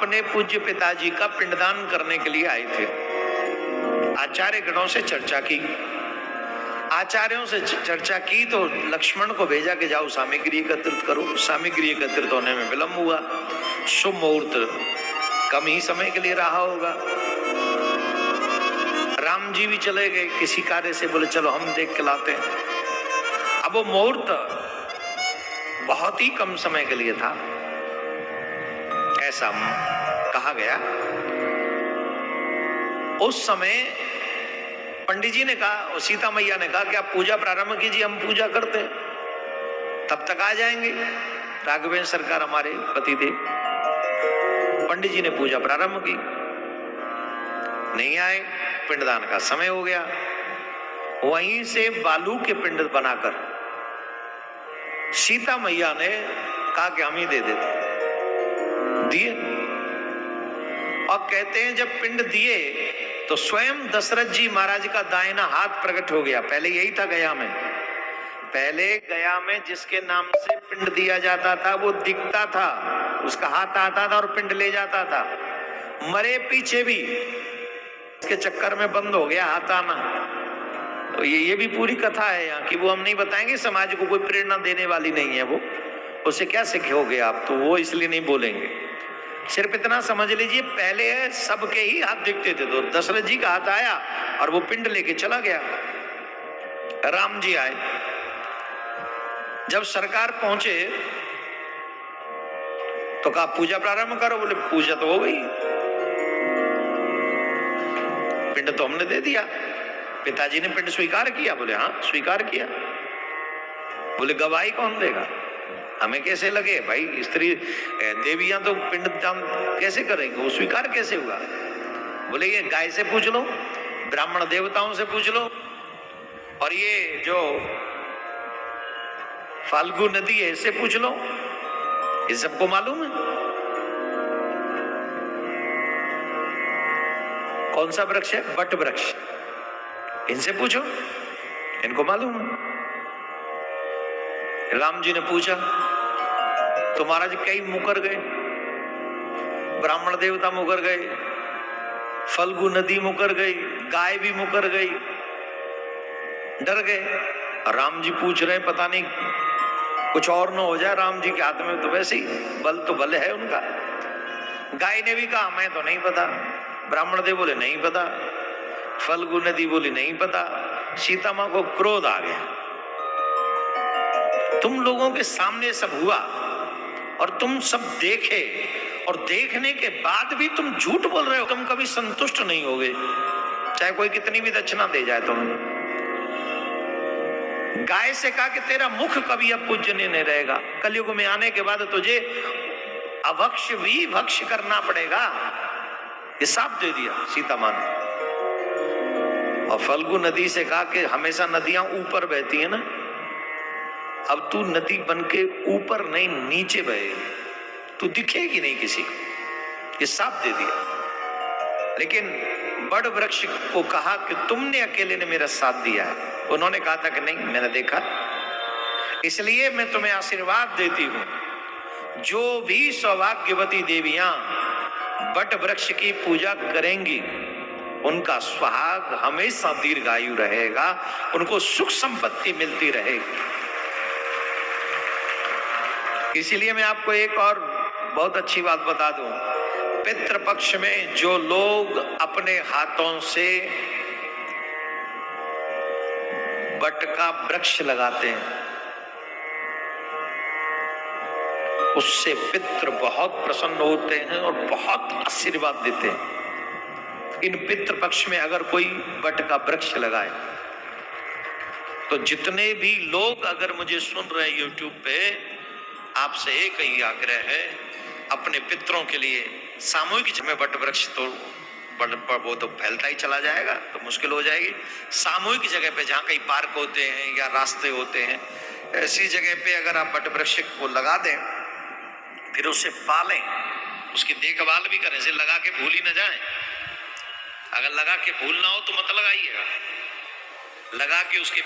अपने पूज्य पिताजी का पिंडदान करने के लिए आए थे। आचार्य गणों से चर्चा की, आचार्यों से चर्चा की तो लक्ष्मण को भेजा कि जाओ सामग्री एकत्रित करो। सामग्री एकत्रित होने में विलंब हुआ, शुभ मुहूर्त कम ही समय के लिए रहा होगा। राम जी भी चले गए किसी कार्य से, बोले चलो हम देख के लाते हैं। अब वो मुहूर्त बहुत ही कम समय के लिए था, ऐसा कहा गया। उस समय पंडित जी ने कहा और सीता मैया ने कहा कि आप पूजा प्रारंभ कीजिए, हम पूजा करते हैं, तब तक आ जाएंगे राघवेंद्र सरकार हमारे पतिदेव। पंडित जी ने पूजा प्रारंभ की, नहीं आए, पिंडदान का समय हो गया। वहीं से बालू के पिंड बनाकर सीता मैया ने कहा कि हम ही दे देते, दिए। और कहते हैं जब पिंड दिए तो स्वयं दशरथ जी महाराज का दाहिना हाथ प्रकट हो गया। पहले यही था गया में, पहले गया में जिसके नाम से पिंड दिया जाता था वो दिखता था, उसका हाथ आता था और पिंड ले जाता था। मरे पीछे भी इसके चक्कर में बंद हो गया हाथ आना। तो ये भी पूरी कथा है यहाँ की, वो हम नहीं बताएंगे, समाज को कोई प्रेरणा देने वाली नहीं है वो, उसे क्या सीखोगे आप, तो वो इसलिए नहीं बोलेंगे। सिर्फ इतना समझ लीजिए, पहले सबके ही हाथ दिखते थे, तो दशरथ जी का हाथ आया और वो पिंड लेके चला गया। राम जी आए, जब सरकार पहुंचे तो कहा पूजा प्रारंभ करो। बोले पूजा तो हो गई, पिंड तो हमने दे दिया। पिताजी ने पिंड स्वीकार किया। बोले हाँ स्वीकार किया। बोले गवाही कौन देगा, हमें कैसे लगे भाई, स्त्री देवियां तो पिंड दान कैसे करेंगे, वो स्वीकार कैसे हुआ। बोले ये गाय से पूछ लो, ब्राह्मण देवताओं से पूछ लो, और ये जो फाल्गु नदी है इससे पूछ लो, ये सबको मालूम है। कौन सा वृक्ष है, बट वृक्ष, इनसे पूछो, इनको मालूम है। राम जी ने पूछा तो महाराज कई मुकर गए, ब्राह्मण देवता मुकर गए, फल्गु नदी मुकर गई, गाय भी मुकर गई, डर गए। राम जी पूछ रहे पता नहीं कुछ और न हो जाए, राम जी के हाथ में तो वैसे ही बल तो बल है उनका। गाय ने भी कहा मैं तो नहीं पता, ब्राह्मण देव बोले नहीं पता, फल्गु नदी बोली नहीं पता। सीता मां को क्रोध आ गया, तुम लोगों के सामने सब हुआ और तुम सब देखे, और देखने के बाद भी तुम झूठ बोल रहे हो, तुम कभी संतुष्ट नहीं होगे, चाहे कोई कितनी भी दक्षिणा दे जाए तुम्हें। गाय से कहा कि तेरा मुख कभी अब पूजनीय नहीं रहेगा, कलयुग में आने के बाद तुझे अभक्ष भी भक्ष करना पड़ेगा, ये साफ दे दिया सीता मां ने। और फल्गु नदी से कहा कि हमेशा नदियां ऊपर बहती है ना, अब तू नदी बन के ऊपर नहीं नीचे बहे, तू दिखेगी नहीं किसी को, ये साफ दे दिया। लेकिन बड़ वृक्ष को कहा कि तुमने अकेले ने मेरा साथ दिया है, उन्होंने कहा था कि नहीं मैंने देखा, इसलिए मैं तुम्हें आशीर्वाद देती हूं, जो भी सौभाग्यवती देवियां बट वृक्ष की पूजा करेंगी उनका सुहाग हमेशा दीर्घायु रहेगा, उनको सुख संपत्ति मिलती रहेगी। इसीलिए मैं आपको एक और बहुत अच्छी बात बता दूं, पितृपक्ष में जो लोग अपने हाथों से बट का वृक्ष लगाते हैं उससे पितृ बहुत प्रसन्न होते हैं और बहुत आशीर्वाद देते हैं। इन पितृपक्ष में अगर कोई बट का वृक्ष लगाए तो जितने भी लोग अगर मुझे सुन रहे हैं यूट्यूब पे, आपसे एक ही आग्रह है, अपने पितरों के लिए सामूहिक में बट वृक्ष तो वो तो फैलता ही चला जाएगा तो मुश्किल हो जाएगी। सामूहिक जगह पे जहाँ कहीं पार्क होते हैं या रास्ते होते हैं, ऐसी जगह पे अगर आप बट वृक्ष को लगा दें, फिर उसे पालें, उसकी देखभाल भी करें, इसे लगा के भूल ही न जाए। अगर लगा के भूल ना हो तो मत लगाइएगा, लगा के उसके